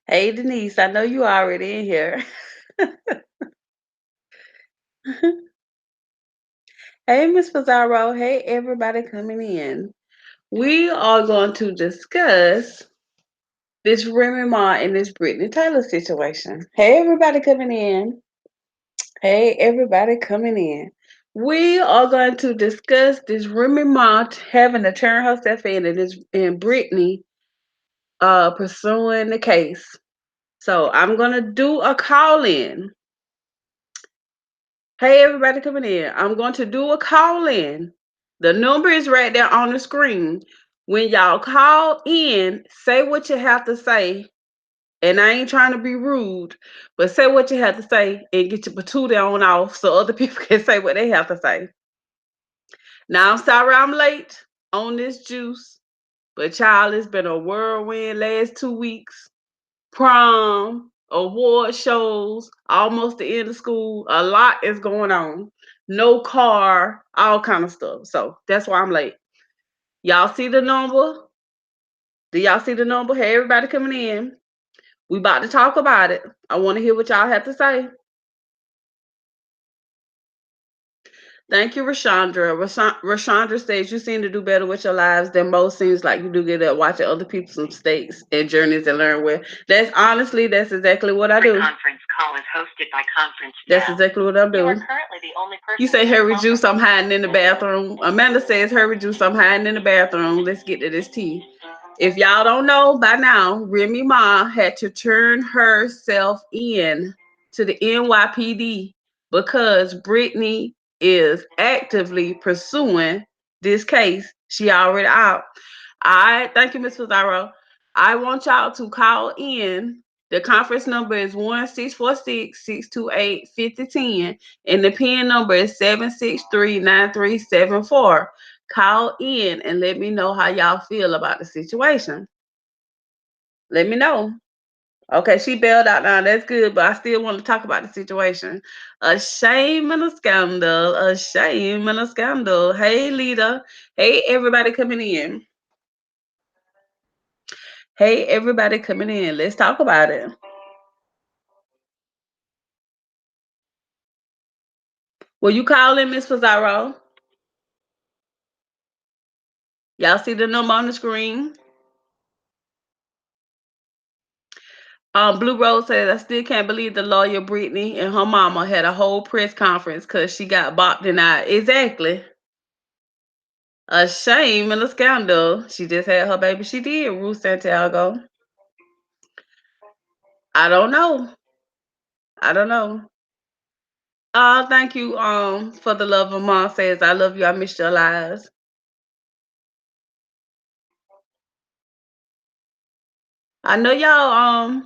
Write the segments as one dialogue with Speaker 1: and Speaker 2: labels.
Speaker 1: Hey Denise, I know you already in here. Hey Miss Pizarro. Hey everybody coming in. We are going to discuss this Remy Ma and this Brittney Taylor situation. Hey everybody coming in. Hey everybody coming in. We are going to discuss this Remy Ma having to turn herself in and Brittney pursuing the case. So I'm gonna do a call in. Hey, everybody coming in. I'm going to do a call in. The number is right there on the screen. When y'all call in, say what you have to say. And I ain't trying to be rude, but say what you have to say and get your patootie on off so other people can say what they have to say. Now, I'm sorry I'm late on this juice, but child, it's been a whirlwind last 2 weeks. Prom, award shows, almost the end of school. A lot is going on. No car, all kind of stuff. So that's why I'm late. Y'all see the number? Do y'all see the number? Hey, everybody coming in. We about to talk about it. I want to hear what y'all have to say. Thank you, Rashandra. Rashandra says you seem to do better with your lives than most. Seems like you do good at watching other people's mistakes and journeys and learn where. That's honestly, that's exactly what I do. The conference call is hosted by conference. That's exactly what I'm doing. You are currently the only person. You say hurry juice, I'm hiding in the bathroom. Amanda says hurry juice, I'm hiding in the bathroom. Let's get to this tea. If y'all don't know by now, Remy Ma had to turn herself in to the NYPD because Brittney is actively pursuing this case. She already out. I thank you, Ms. Pizarro. I want y'all to call in. The conference number is 1-646-628-5010, and the PIN number is 763-9374. Call in and let me know how y'all feel about the situation. Let me know. Okay, she bailed out now. That's good, but I still want to talk about the situation. A shame and a scandal. A shame and a scandal. Hey, Lita. Hey, everybody coming in. Hey, everybody coming in. Let's talk about it. Will you call in, Miss Pizarro? Y'all see the number on the screen? Blue Rose says, I still can't believe the lawyer Brittney and her mama had a whole press conference because she got bopped and out. Exactly. A shame and a scandal. She just had her baby. She did, Ruth Santiago. I don't know. I don't know. Thank you for the love of mom says, I love you. I missed your lives. I know y'all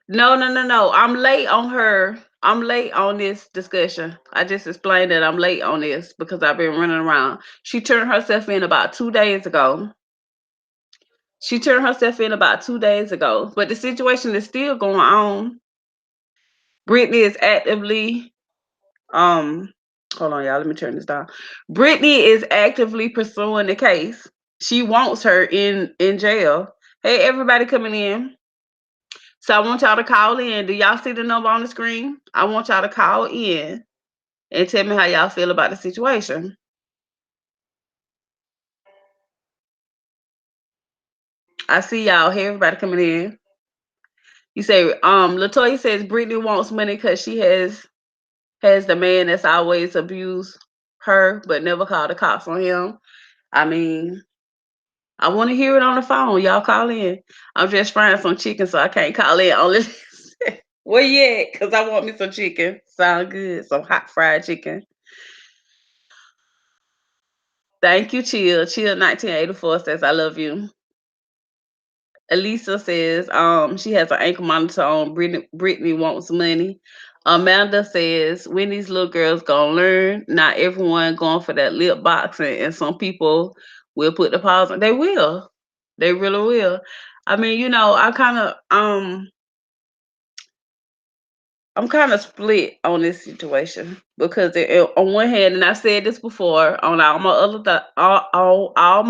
Speaker 1: no. I'm late on her. I'm late on this discussion. I just explained that I'm late on this because I've been running around. She turned herself in about 2 days ago. She turned herself in about 2 days ago, but the situation is still going on. Brittney is actively, hold on, y'all. Let me turn this down. Brittney is actively pursuing the case. She wants her in jail. Hey, everybody coming in. So I want y'all to call in. Do y'all see the number on the screen? I want y'all to call in and tell me how y'all feel about the situation. I see y'all. Hey, everybody coming in. You say, Latoya says Brittney wants money because she has the man that's always abused her but never called the cops on him. I mean, I want to hear it on the phone. Y'all call in. I'm just frying some chicken, so I can't call in on this. Where you at? Because I want me some chicken. Sound good. Some hot fried chicken. Thank you, Chill. Chill 1984 says, I love you. Elisa says, she has an ankle monitor on. Brittney wants money. Amanda says, when these little girls gonna learn? Not everyone going for that lip boxing, and some people will put the pause on. They will. They really will. I mean, I'm kind of split on this situation because on one hand, and I said this before on all my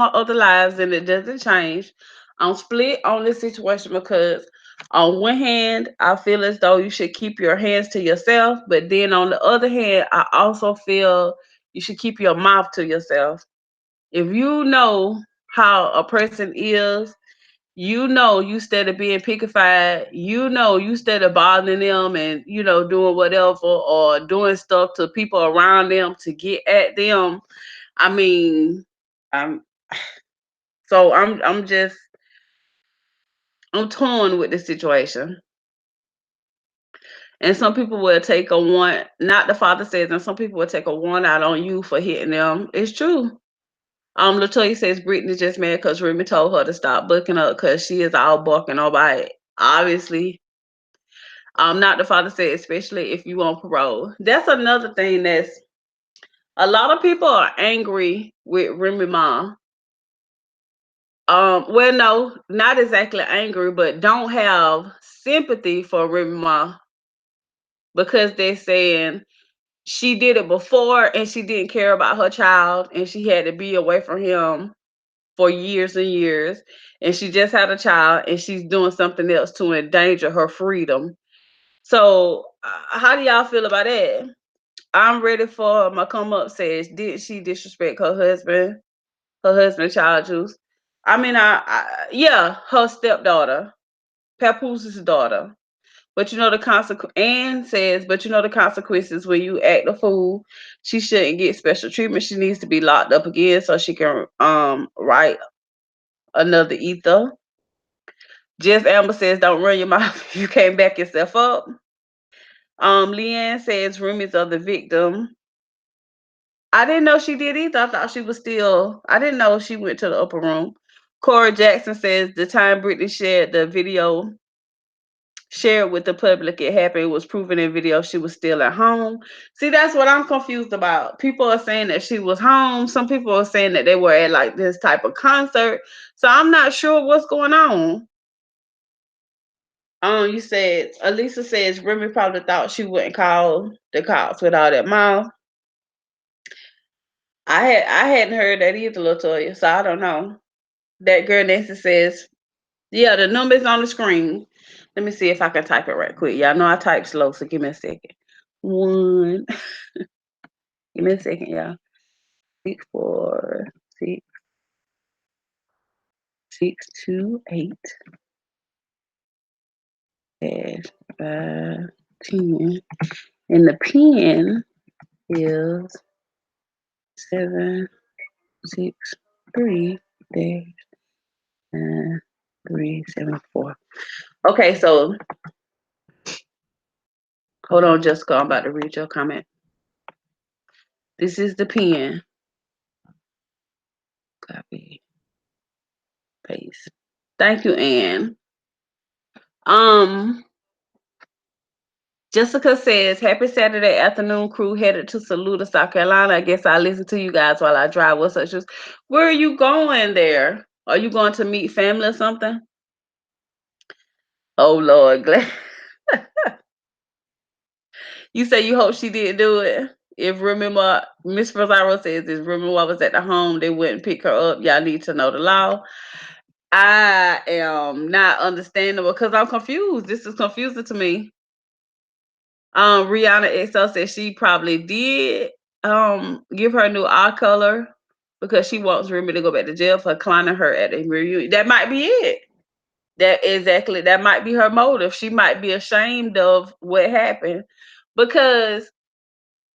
Speaker 1: other lives, and it doesn't change. I'm split on this situation because on one hand, I feel as though you should keep your hands to yourself, but then on the other hand, I also feel you should keep your mouth to yourself. If you know how a person is, you know you instead of being pickified, you know you instead of bothering them and doing whatever or doing stuff to people around them to get at them. I mean, I'm I'm torn with the situation. And some people will take a one, not the father says, and some people will take a one out on you for hitting them. It's true. Latoya says Brittany just mad because Remy told her to stop booking up because she is all barking about it. Obviously, not the father said, especially if you on parole. That's another thing that's a lot of people are angry with Remy Ma. Well, no, not exactly angry, but don't have sympathy for Remy Ma because they're saying she did it before and she didn't care about her child and she had to be away from him for years and years, and she just had a child and she's doing something else to endanger her freedom. So how do y'all feel about that? I'm ready for my come up says, did she disrespect her husband child juice? I mean, yeah, her stepdaughter, Papooses' daughter. But you know the consequence. Anne says, but you know the consequences when you act a fool. She shouldn't get special treatment. She needs to be locked up again so she can write another ether. Just Amber says, don't run your mouth if you can't back yourself up. Leanne says, rumors of the victim. I didn't know she did either. I thought she was still. I didn't know she went to the upper room. Cora Jackson says the time Brittany shared the video shared with the public it happened, it was proven in video she was still at home. See, that's what I'm confused about. People are saying that she was home. Some people are saying that they were at like this type of concert. So I'm not sure what's going on. You said Elisa says Remy probably thought she wouldn't call the cops with all that mouth. I hadn't heard that either, Latoya, so I don't know. That girl Nancy says, yeah, the number's on the screen. Let me see if I can type it right quick. Y'all know I type slow, so give me a second. One, give me a second, y'all. 646 628 dash 510. And the pin is 763 dash 9374. Okay, so hold on, Jessica. I'm about to read your comment. This is the pin. Copy, paste. Thank you, Anne. Um, Jessica says, happy Saturday afternoon, crew headed to Saluda, South Carolina. I guess I'll listen to you guys while I drive. What's up? Where are you going there? Are you going to meet family or something? Oh, Lord. Glad. You say you hope she didn't do it. If remember, Miss Rosario says, if remember I was at the home, they wouldn't pick her up. Y'all need to know the law. I am not understandable because I'm confused. This is confusing to me. Rihanna XO said she probably did give her a new eye color because she wants Remy to go back to jail for clowning her at the reunion. That might be it. That might be her motive. She might be ashamed of what happened. Because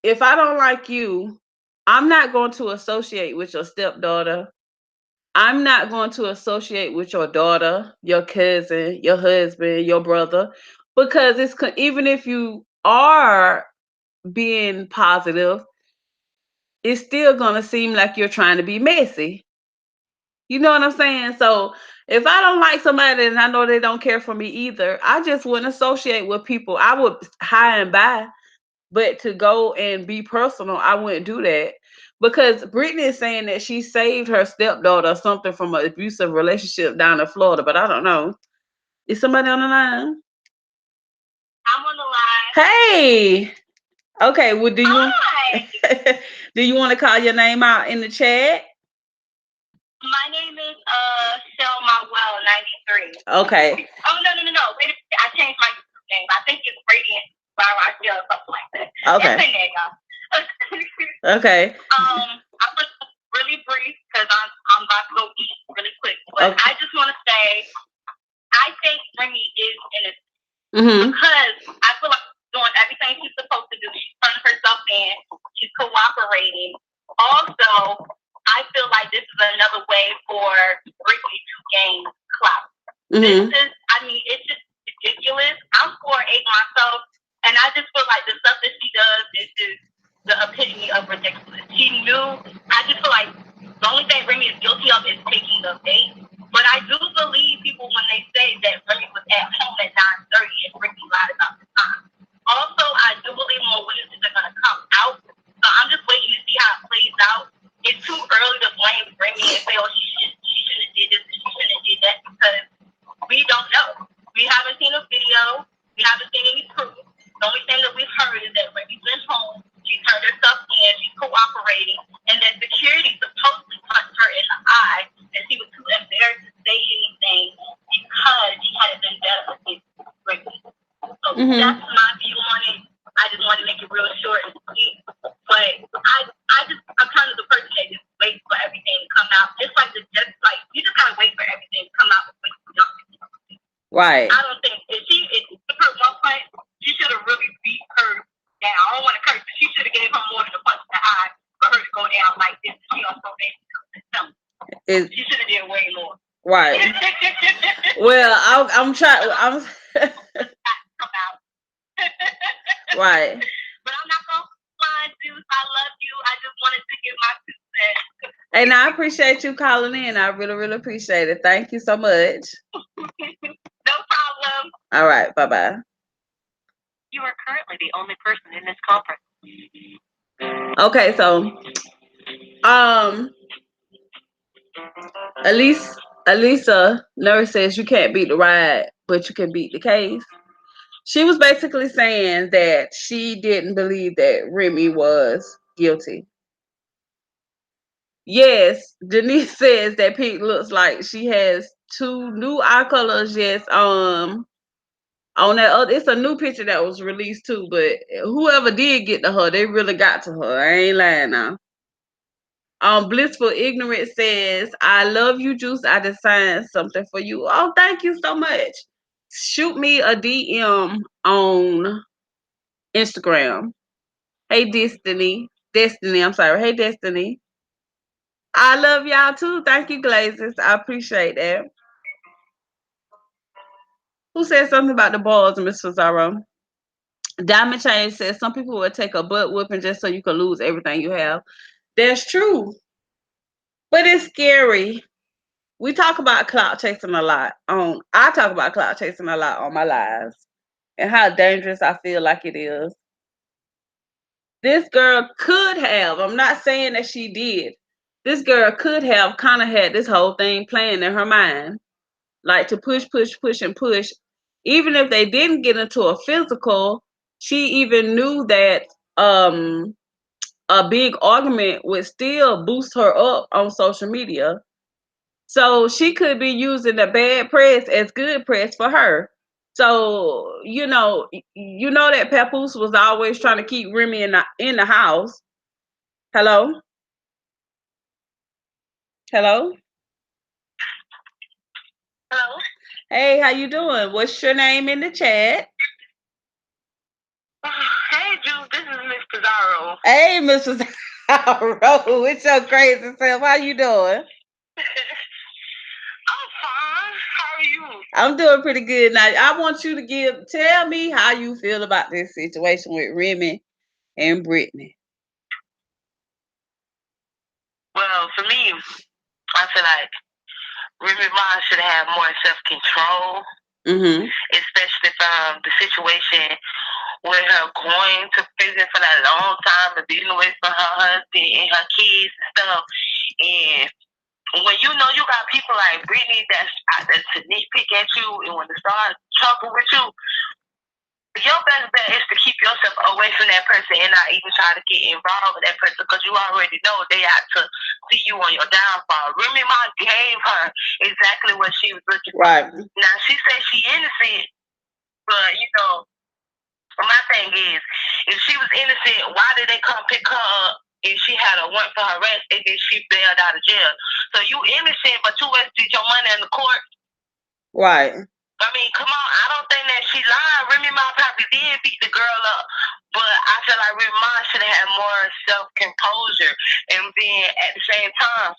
Speaker 1: if I don't like you, I'm not going to associate with your stepdaughter. I'm not going to associate with your daughter, your cousin, your husband, your brother, because even if you are being positive, it's still gonna seem like you're trying to be messy. You know what I'm saying? So if I don't like somebody and I know they don't care for me either, I just wouldn't associate with people. I would hi and bye, but to go and be personal, I wouldn't do that. Because Brittany is saying that she saved her stepdaughter or something from an abusive relationship down in Florida, but I don't know. Is somebody on the line?
Speaker 2: I'm on the line.
Speaker 1: Hey. Okay, well do you want to call your name out in the chat?
Speaker 2: My name is Michelle Mawell 93.
Speaker 1: Okay.
Speaker 2: Oh no. Wait a minute. I changed my name. I think it's Radiant by Rochelle or something like that.
Speaker 1: Okay.
Speaker 2: It's in there, y'all.
Speaker 1: Okay.
Speaker 2: I'm gonna really brief because I'm about to go eat really quick. But I just want to say I think Remy is innocent because I feel like she's doing everything she's supposed to do. She's turning herself in. She's cooperating. Also, I feel like this is another way for Brittney to gain clout. It's just ridiculous. I'm 4'8" myself, and I just feel like the stuff that she does is just the epitome of ridiculous. She knew. I just feel like the only thing Remy is guilty of is taking the bait. But I do believe people when they say that Remy was at home at 9:30 and Brittney lied about the time. Also, I do believe more witnesses are going to come out. So I'm just waiting to see how it plays out. It's too early to blame Remy and say, oh, she shouldn't have did this, she shouldn't have did that, because we don't know. We haven't seen a video. We haven't seen any proof. The only thing that we've heard is that Remy's been home. She turned herself in. She's cooperating. And that security supposedly punched her in the eye. And she was too embarrassed to say anything because she had a vendetta against Remy. So that's my view on it. I just want to make it real short and sweet. But I'm kind of the person that just waits for everything to come out. You just gotta wait for everything to come out before you jump.
Speaker 1: Right.
Speaker 2: I don't think if her one punch, she should have really beat her down. I don't want to curse, but she should have gave her more than a punch in the eye for her to go down like this. She on probation. She should have did way more.
Speaker 1: Right. Well, I'm trying. I'm.
Speaker 2: Come out.
Speaker 1: Right.
Speaker 2: But I'm not gonna lie, Juice. I love you. I just wanted to give my 2 cents.
Speaker 1: And I appreciate you calling in. I really, really appreciate it. Thank you so much.
Speaker 2: No problem.
Speaker 1: All right. Bye-bye.
Speaker 2: You are currently the only person in this conference.
Speaker 1: Okay, so Elisa nurse says you can't beat the ride, but you can beat the case. She was basically saying that she didn't believe that Remy was guilty. Yes, Denise says that Pink looks like she has 2 new eye colors. Yes, on that other, it's a new picture that was released too. But whoever did get to her, they really got to her. I ain't lying now. Blissful Ignorance says, I love you, Juice. I designed something for you. Oh, thank you so much. Shoot me a DM on Instagram. Hey, Destiny. I'm sorry. Hey, Destiny. I love y'all too. Thank you, Glazes. I appreciate that. Who said something about the balls, Miss Fazaro? Diamond Chain says some people would take a butt whooping just so you could lose everything you have. That's true. But it's scary. We talk about clout chasing a lot. I talk about clout chasing a lot on my lives and how dangerous I feel like it is. This girl could have, I'm not saying that she did. This girl could have kind of had this whole thing playing in her mind, like to push, and push. Even if they didn't get into a physical, she even knew that a big argument would still boost her up on social media. So she could be using the bad press as good press for her. So, that Papoose was always trying to keep Remy in the house. Hello? Hello?
Speaker 2: Hello?
Speaker 1: Hey, how you doing? What's your name in the chat?
Speaker 2: Hey, Juice, this is Miss Pizarro.
Speaker 1: Hey, Miss Pizarro. It's your crazy self. How you doing?
Speaker 2: I'm fine. How are you?
Speaker 1: I'm doing pretty good. Now, I want you to tell me how you feel about this situation with Remy and Brittney.
Speaker 2: Well, for me, I feel like Remy Ma should have more self-control, especially from the situation with her going to prison for that long time and being away from her husband and her kids and stuff. And when you know you got people like Brittney that's out there to nitpick at you and want to start talking with you, your best bet is to keep yourself away from that person and not even try to get involved with that person because you already know they have to see you on your downfall. Remy Ma gave her exactly what she was looking for.
Speaker 1: Right.
Speaker 2: Now, she says she innocent, but, you know, my thing is, if she was innocent, why did they come pick her up if she had a warrant for her arrest and then she bailed out of jail? So you innocent, but you wasted your money in the court.
Speaker 1: Right.
Speaker 2: I mean, come on. I don't think that she lied. Remy Ma probably did beat the girl up, but I feel like Remy Ma should have had more self-composure. And then at the same time,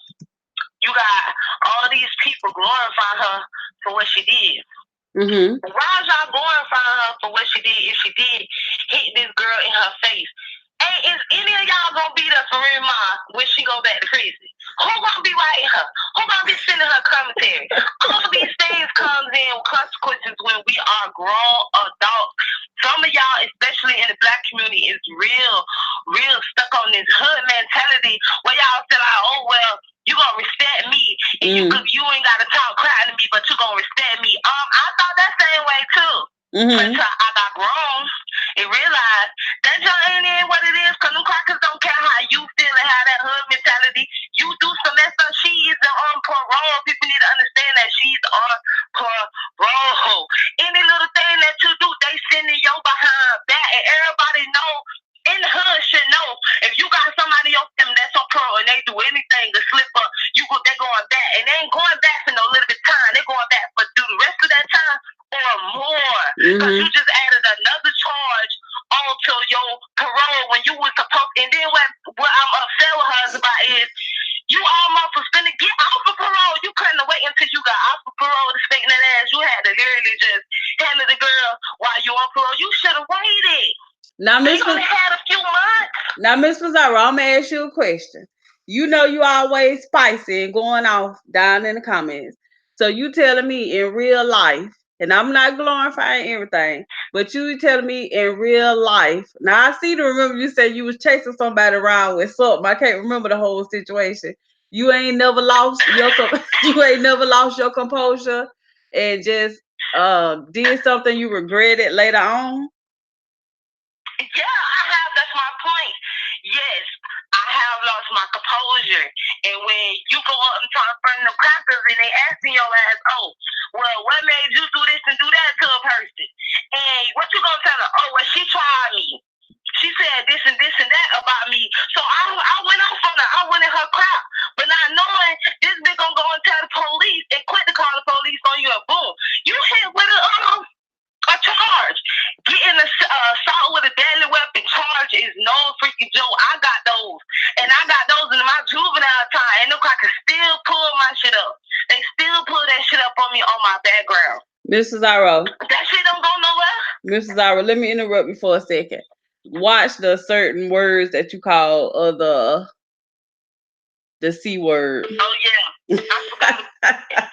Speaker 2: you got all these people glorifying her for what she did.
Speaker 1: Mm-hmm.
Speaker 2: Why is y'all glorifying her for what she did if she did hit this girl in her face? Hey, is any of y'all gonna beat up for Remy Ma when she go back to prison? Who gonna be writing her? Who gonna be sending her commentary? All of these things comes in with consequences when we are grown adults. Some of y'all, especially in the black community, is real stuck on this hood mentality where y'all feel like, oh well, you gonna respect me, and you ain't gotta talk crap to me, but you gonna respect me. I thought that same way too. Until I got grown and realized that just ain't what it is, because them crackers don't care how you feel and how that hood mentality. You do some mess up, she is on parole. People need to understand that she's on parole. Any little thing that you do, they sending your behind back, and everybody know. In the hood should know if you got somebody else that's on parole and they do anything to slip up, they going back, and they ain't going back for no little bit of time. They going back for through the rest of that time or more, because you just added another charge onto your parole when you was supposed. And then what I'm upset with her about is you almost was finna get off of parole. You couldn't wait until you got off of parole to stink that ass. You had to literally just handle the girl while you on parole. You should have waited.
Speaker 1: Now, Miss
Speaker 2: only had a few months.
Speaker 1: Now, Miss Pizarro, I'm gonna ask you a question. You know you always spicy and going off down in the comments. So you telling me in real life, and I'm not glorifying everything, but you telling me in real life. Now I see to remember you said you was chasing somebody around with something. I can't remember the whole situation. You ain't never lost your composure and just did something you regretted later on.
Speaker 2: Yeah, I have. That's my point. Yes, I have lost my composure. And when you go up and try to front them crackers and they asking your ass, oh, well, what made you do this and do that to a person? And what you gonna tell her? Oh, well, she tried me. She said this and that about me. So I went off on her. I went in her crap. But not knowing this bitch gonna go and tell the police and quit to call the police on you and boom. You hit with a charge. Getting assault with a deadly weapon charge is no freaking joke. I got those. And I got those in my juvenile time. And look, I can still pull my shit up. They still pull that shit up on me on my background.
Speaker 1: Mrs. Aro.
Speaker 2: That shit don't go nowhere.
Speaker 1: Mrs. Aro, let me interrupt you for a second. Watch the certain words that you call the C word.
Speaker 2: Oh, yeah. I forgot.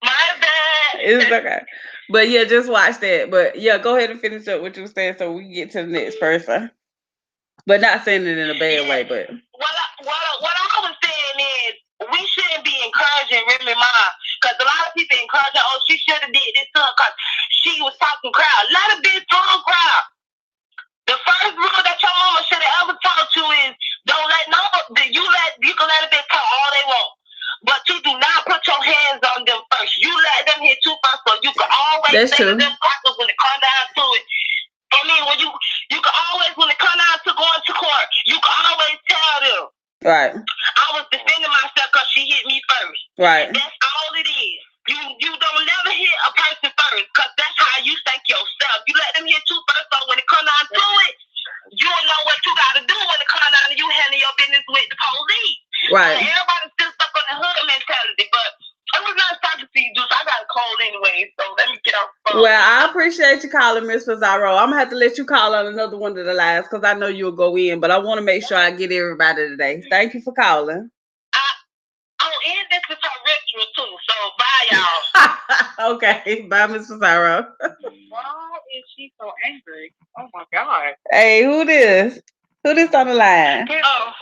Speaker 2: My bad.
Speaker 1: It's okay. But yeah, just watch that. But yeah, go ahead and finish up what you were saying so we can get to the next person. But not saying it in a bad way, but
Speaker 2: what I was saying is we shouldn't be encouraging Remy Ma, because a lot of people encourage her, oh, she should have did this to her because she was talking crowd. Let a bitch talk crowd. The first rule that your mama should have ever taught you is don't let you can let a bitch talk all they want. But you do not put your hands on them first. You let them hit you first, so you can always say to them crackers when it comes down to it. I mean, when you can always, when it comes down to going to court, you can always tell them.
Speaker 1: Right.
Speaker 2: I was defending myself because she hit me first.
Speaker 1: Right.
Speaker 2: That's all it is. You don't never hit a person first, because that's how you think yourself. You let them hit you first, so when it comes down to it, you don't know what you got to do when it comes down to you handling your business with the police.
Speaker 1: Right.
Speaker 2: Everybody's still stuck on the hood mentality, but it was nice talking to you, Deuce. I got a cold anyway, so let me get off the phone.
Speaker 1: Well, I appreciate you calling, Miss Pizarro. I'm going to have to let you call on another one of the lives because I know you'll go in, but I want to make sure I get everybody today. Thank you for calling.
Speaker 2: And this is her ritual, too, so bye, y'all.
Speaker 1: Okay, bye, Miss Pizarro.
Speaker 2: Why is she so angry? Oh, my God.
Speaker 1: Hey, who this? Who this on the line?
Speaker 2: Oh,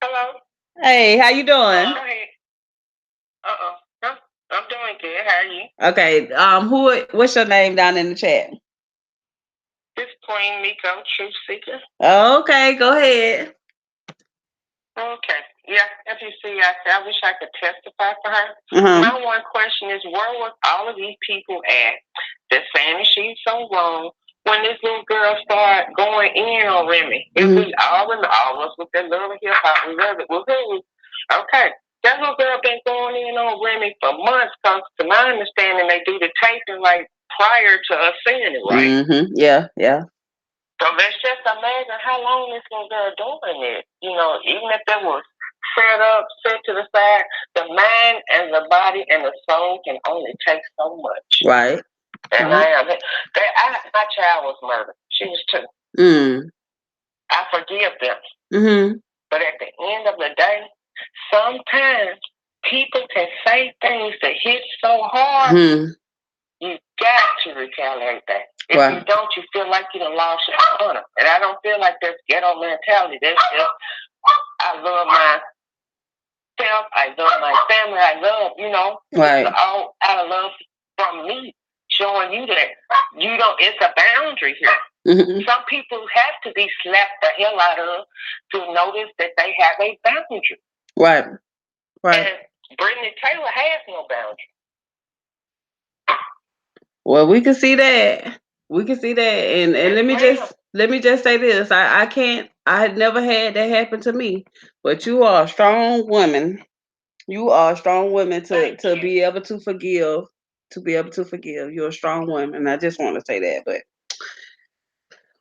Speaker 2: hello.
Speaker 1: Hey, how you doing?
Speaker 2: I'm doing good. How are you?
Speaker 1: Okay. What's your name down in the chat?
Speaker 2: This Queen Miko, Truth Seeker.
Speaker 1: Okay, go ahead.
Speaker 2: Okay. Yeah, as you see, I wish I could testify for her. My one question is, where was all of these people at that's saying that she's so wrong when this little girl started going in on Remy? If we all of us with that little hip hop, we love it. Woohoo! Okay. That little girl been going in on Remy for months because, to my understanding, they do the taping like prior to us seeing it, right?
Speaker 1: Yeah, yeah.
Speaker 2: So let's just imagine how long this little girl doing it. You know, even if it was set up, set to the side, the mind and the body and the soul can only take so much.
Speaker 1: Right.
Speaker 2: And my child was murdered. She was 2. I forgive them. But at the end of the day, sometimes people can say things that hit so hard, you got to retaliate that. If you don't, you feel like you done lost your honor. And I don't feel like that's ghetto mentality. That's just, I love myself, I love my family, I love, it's all out of love from me, showing you that it's a boundary here. Some people have to be slapped the hell out of to notice that they have a boundary.
Speaker 1: Right.
Speaker 2: And Brittney Taylor has no boundary.
Speaker 1: Well, we can see that. We can see that. And let me just say this. I had never had that happen to me. But you are a strong woman. You are a strong woman to be able to forgive. To be able to forgive. You're a strong woman. I just want to say that. But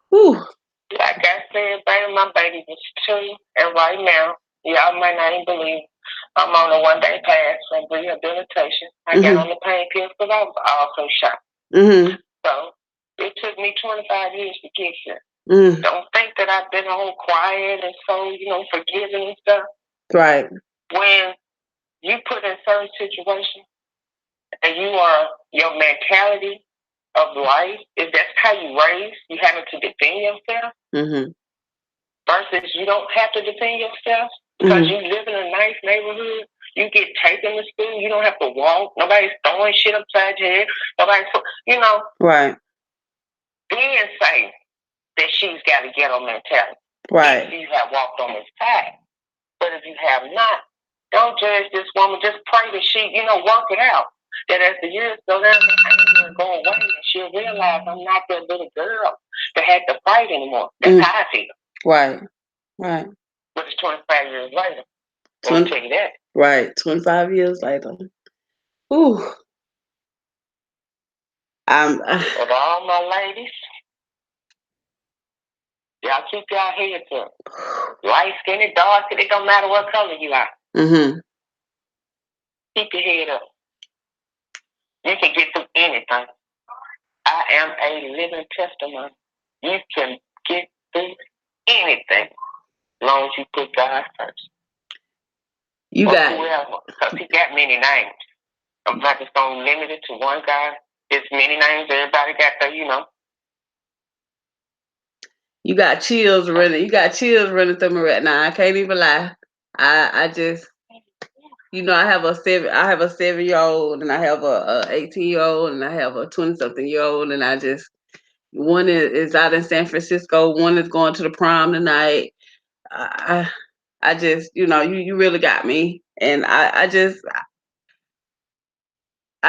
Speaker 1: whew.
Speaker 2: Like I said, baby, my baby was 2, and right now, y'all might not even believe, I'm on a 1-day pass from rehabilitation. I got on the pain pills because I was also shot. So it took me 25 years to get here. Don't think that I've been all quiet and so, forgiving and stuff.
Speaker 1: Right.
Speaker 2: When you put in certain situations and your mentality of life is that's how you raise, you having to defend yourself. Versus you don't have to defend yourself because you live in a nice neighborhood. You get taken to school. You don't have to walk. Nobody's throwing shit upside your head. Nobody's,
Speaker 1: Right.
Speaker 2: Then say that she's got a ghetto mentality.
Speaker 1: Right.
Speaker 2: If you have walked on this path. But if you have not, don't judge this woman. Just pray that she, work it out. That as the years go down, the anger will go away and she'll realize I'm not that little girl that had to fight anymore. That's how I feel.
Speaker 1: Right. Right.
Speaker 2: But it's 25 years later. Let me tell you that.
Speaker 1: Right. 25 years later. Ooh.
Speaker 2: Of all my ladies, y'all keep y'all heads up. Light skinned, dark skinned, it don't matter what color you are. Keep your head up. You can get through anything. I am a living testimony. You can get through anything as long as you put God first.
Speaker 1: You got
Speaker 2: whoever, because he got many names. I'm not just going to limit it to one guy. There's many names. Everybody got their,
Speaker 1: You got chills running. You got chills running through me right now. I can't even lie. I just, I have a 7-year-old, and I have a 18-year-old, and I have a 20-something-year-old, and I just, one is out in San Francisco. One is going to the prom tonight. I just, you really got me, and I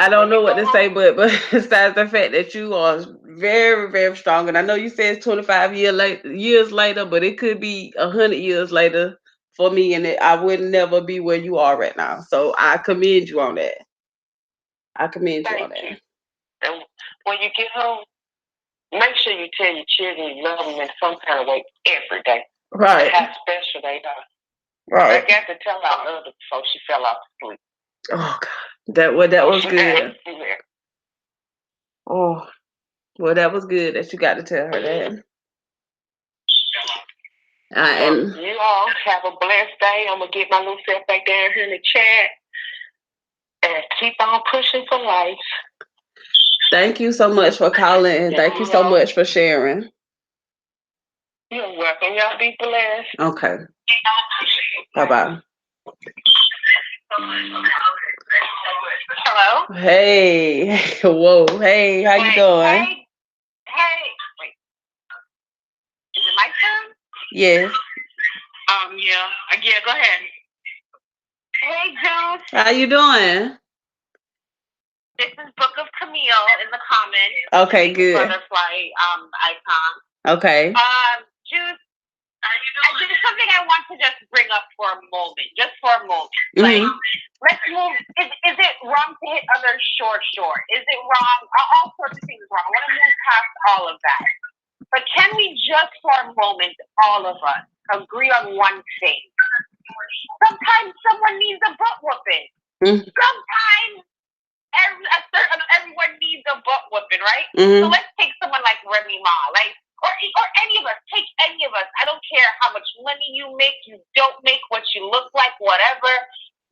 Speaker 1: don't know what to say, but besides the fact that you are very, very strong, and I know you said it's 25 years later, but it could be 100 years later for me, and I would never be where you are right now. So I commend you on that.
Speaker 2: Thank you. And when you get home, make sure you tell your children you love them in some kind of way every day.
Speaker 1: Right.
Speaker 2: How special they are.
Speaker 1: Right.
Speaker 2: I got to tell our mother before she fell off asleep.
Speaker 1: Oh God, that was good. Oh, well, that was good that you got to tell her that. And
Speaker 2: you all have a blessed day. I'm gonna get my little self back down here in the chat and keep on pushing for life.
Speaker 1: Thank you so much for calling, and thank you so much for sharing.
Speaker 2: You're welcome. Y'all be blessed.
Speaker 1: Okay. Bye-bye.
Speaker 2: Hello?
Speaker 1: Hey. Whoa. Hey, how you doing?
Speaker 2: Hey.
Speaker 1: Yes.
Speaker 2: Yeah. Yeah, go ahead. Hey, Juice.
Speaker 1: How you doing?
Speaker 2: This is Book of Camille in the comments.
Speaker 1: Okay, good.
Speaker 2: Butterfly icon.
Speaker 1: Okay.
Speaker 2: Juice, there's something I want to just bring up for a moment. Just for a moment. Like, let's move. Is it wrong to hit others short? Is it wrong? All sorts of things wrong. I want to move past all of that. But can we just for a moment, all of us, agree on one thing? Sometimes someone needs a butt whooping. Sometimes everyone needs a butt whooping, right? So let's take someone like Remy Ma, like, or any of us. Take any of us. I don't care how much money you make, you don't make, what you look like, whatever.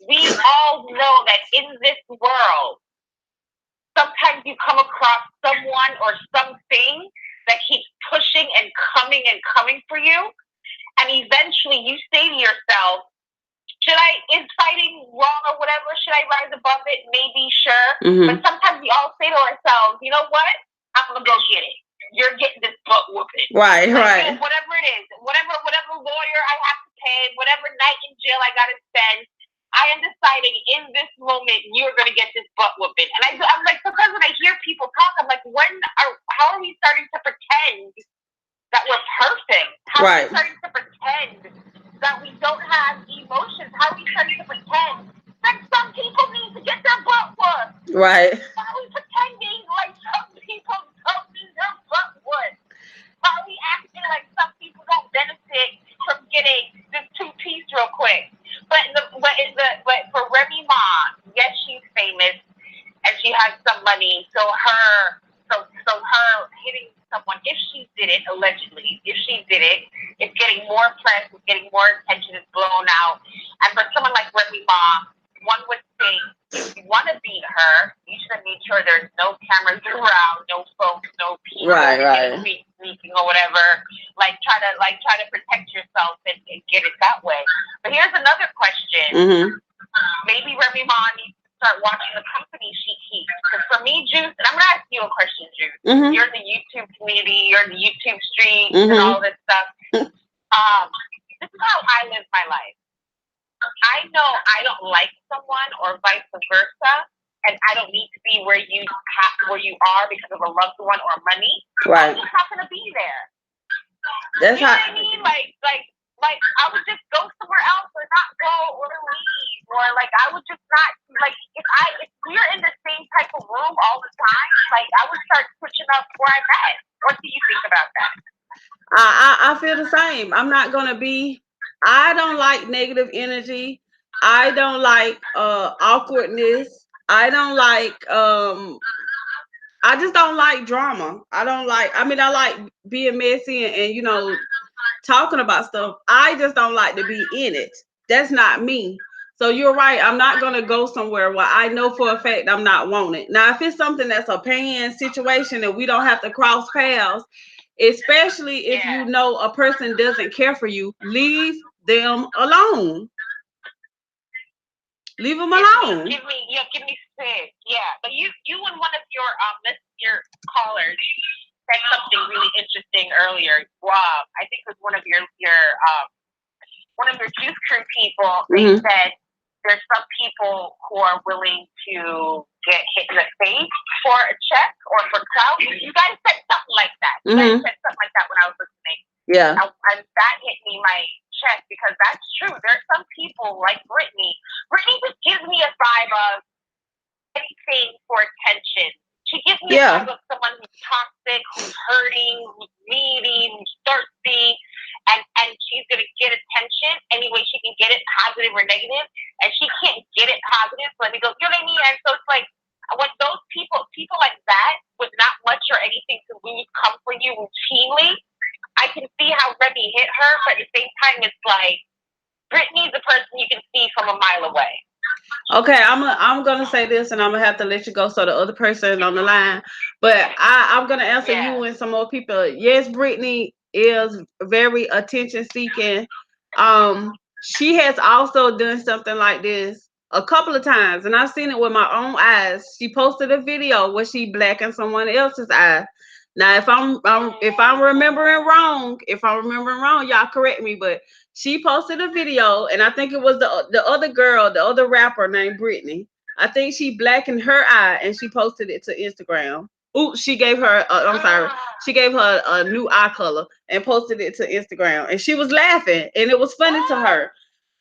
Speaker 2: We all know that in this world, sometimes you come across someone or something that keeps pushing and coming for you, and eventually you say to yourself, is fighting wrong or whatever? Should I rise above it? Maybe, sure. But sometimes we all say to ourselves, you know what? I'm going to go get it. You're getting this butt whooping.
Speaker 1: Right,
Speaker 2: like,
Speaker 1: right.
Speaker 2: Whatever it is, whatever lawyer I have to pay, whatever night in jail I got to spend, I am deciding in this moment you're going to get this butt whooping. And I'm like, because when I hear people talk, I'm like, how are we starting to pretend that we're perfect? How are we starting to pretend that we don't have emotions? How are we starting to pretend that some people need to get their butt whooped?
Speaker 1: Right.
Speaker 2: How are we pretending like some people don't need their butt whooped? How are we acting like some people don't benefit from getting this 2-piece real quick? But for Remy Ma, yes, she's famous and she has some money. So her hitting someone, if she did it, allegedly, if she did it, it's getting more press, it's getting more attention, it's blown out. And for someone like Remy Ma, one would think, if you want to beat her, you should have made sure there's no cameras around, no folks, no people speaking or whatever. Like try to protect yourself and get it that way. But here's another question. Maybe Remy Ma needs to start watching the company she keeps. Because for me, Juice, and I'm gonna ask you a question, Juice. You're in the YouTube community, you're in the YouTube streets and all this stuff. This is how I live my life. I know I don't like someone or vice versa, and I don't need to be where you are because of a loved one or money. Right. I'm just not gonna be there. That's you know what I mean? Like I would just go somewhere else or not go or leave, or like I would just not like if we're in the same type of room all the time, like I would start switching up where I'm at. What do you think about that?
Speaker 1: I feel the same. I'm not gonna be. I don't like negative energy. I don't like awkwardness. I don't like I just don't like drama. I like being messy and talking about stuff. I just don't like to be in it. That's not me. So you're right. I'm not gonna go somewhere where I know for a fact I'm not wanted. Now, if it's something that's a paying situation and we don't have to cross paths, especially if you know a person doesn't care for you, leave them alone. Leave them alone.
Speaker 2: Give me space. Yeah, but you and one of your callers said something really interesting earlier. I think it was one of your Juice Crew people. They said there's some people who are willing to get hit in the face for a check or for clout. You guys said something like that. You guys said something like that when I was listening.
Speaker 1: Yeah.
Speaker 2: And that hit me my chest because that's true. There's some people like Brittney. Brittney just gives me a vibe of anything for attention. She gives me a vibe of someone who's toxic, who's hurting, who's needy, who's thirsty, and she's gonna get attention any way she can get it, positive or negative, and she can't get it positive. So let me go, you know what I mean? And so it's like when those people like that with not much or anything to lose come for you routinely, I can see how Remy hit her, but at the same time it's like Brittney's the person you can see from a mile away.
Speaker 1: Okay, I'm gonna say this, and I'm gonna have to let you go so the other person on the line. But I'm gonna answer you and some more people. Yes, Brittney is very attention seeking. She has also done something like this a couple of times, and I've seen it with my own eyes. She posted a video where she blackened someone else's eye. Now, if I'm remembering wrong, y'all correct me. But she posted a video, and I think it was the other girl, the other rapper named Brittney. I think she blackened her eye, and she posted it to Instagram. Ooh, she gave her. I'm sorry. She gave her a new eye color and posted it to Instagram, and she was laughing, and it was funny to her.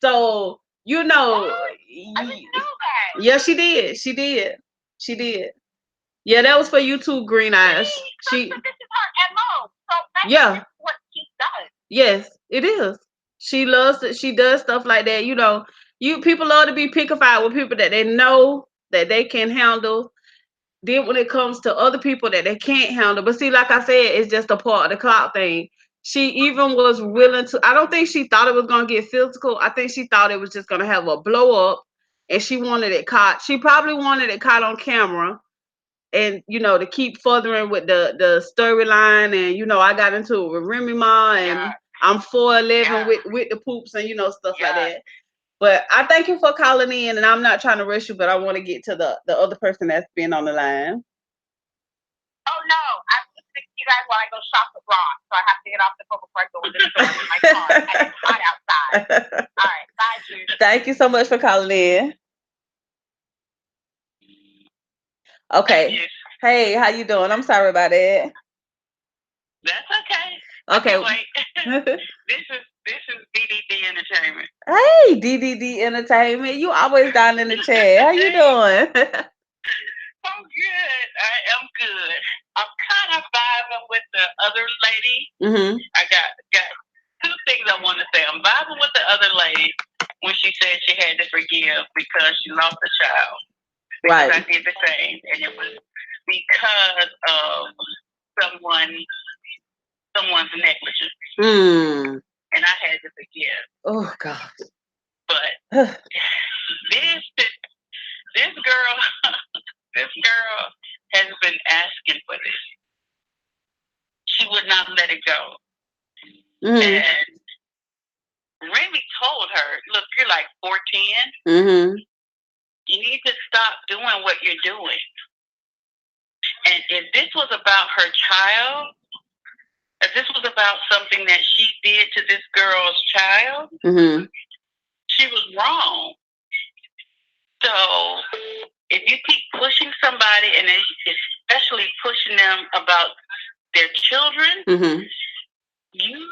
Speaker 1: So
Speaker 2: I didn't know that.
Speaker 1: yeah, she did. She did. She did. Yeah, that was for YouTube Green Eyes.
Speaker 2: So this is her MO. So that's
Speaker 1: Yeah.
Speaker 2: what she does.
Speaker 1: Yes, it is. She loves it. She does stuff like that. You people love to be pickified with people that they know that they can handle. Then when it comes to other people that they can't handle, but see, like I said, it's just a part of the clout thing. She even was willing to. I don't think she thought it was gonna get physical. I think she thought it was just gonna have a blow up, and she wanted it caught. She probably wanted it caught on camera, and to keep furthering with the storyline. And I got into it with Remy Ma, and I'm 4'11" with the poops and stuff like that. But I thank you for calling in, and I'm not trying to rush you, but I want to get to the other person that's been on the line.
Speaker 2: Oh no, I'm just thinking you guys while I go shop for bra, so I have to get off the phone before I go in the store in my car, and it's hot outside. All right, bye, Jude.
Speaker 1: Thank you so much for calling in. Okay. Hey, how you doing? I'm sorry about that.
Speaker 2: That's okay.
Speaker 1: Okay.
Speaker 2: Wait. This is DDD Entertainment.
Speaker 1: Hey, DDD Entertainment. You always down in the chat. How you doing?
Speaker 2: I'm good. I am good. I'm kind of vibing with the other lady.
Speaker 1: Mm-hmm.
Speaker 2: I got two things I want to say. I'm vibing with the other lady when she said she had to forgive because she lost a child. Because I did the same, and it was because of someone's negligence. And I had to forgive.
Speaker 1: Oh God.
Speaker 2: But this girl has been asking for this. She would not let it go. And Remy told her, look, you're like 14. You need to stop doing what you're doing. And if this was about her child, if this was about something that she did to this girl's child, she was wrong. So if you keep pushing somebody, and especially pushing them about their children, you